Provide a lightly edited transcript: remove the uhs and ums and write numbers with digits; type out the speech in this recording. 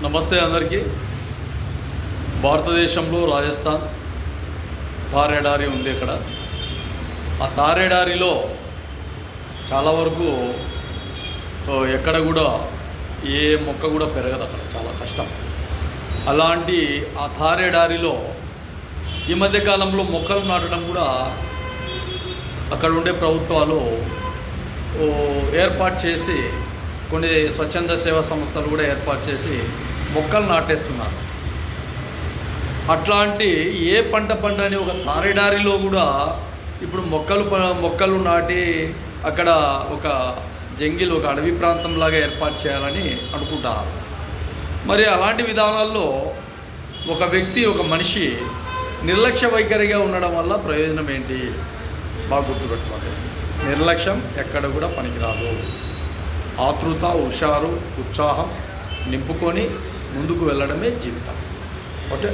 నమస్తే అందరికీ. భారతదేశంలో రాజస్థాన్ థార్ ఎడారి ఉంది. ఇక్కడ ఆ థార్ ఎడారిలో చాలా వరకు ఎక్కడ కూడా ఏ మొక్క కూడా పెరగదు. అక్కడ చాలా కష్టం. అలాంటి ఆ థార్ ఎడారిలో ఈ మధ్యకాలంలో మొక్కలు నాటడం కూడా అక్కడ ఉండే ప్రభుత్వాలు ఏర్పాటు చేసి, కొన్ని స్వచ్ఛంద సేవా సంస్థలు కూడా ఏర్పాటు చేసి మొక్కలు నాటేస్తున్నారు. అట్లాంటి ఏ పంట పండని ఒక తారెడారిలో కూడా ఇప్పుడు మొక్కలు నాటి అక్కడ ఒక జంగిల్, ఒక అడవి ప్రాంతంలాగా ఏర్పాటు చేయాలని అనుకుంటున్నారు. మరి అలాంటి విధానాల్లో ఒక వ్యక్తి, ఒక మనిషి నిర్లక్ష్య వైఖరిగా ఉండడం వల్ల ప్రయోజనం ఏంటి? బాగా గుర్తుపెట్టుకోండి. నిర్లక్ష్యం ఎక్కడ కూడా పనికిరాదు. ఆతృత, హుషారు, ఉత్సాహం నింపుకొని ముందుకు వెళ్ళడమే జీవితం. ఓకే.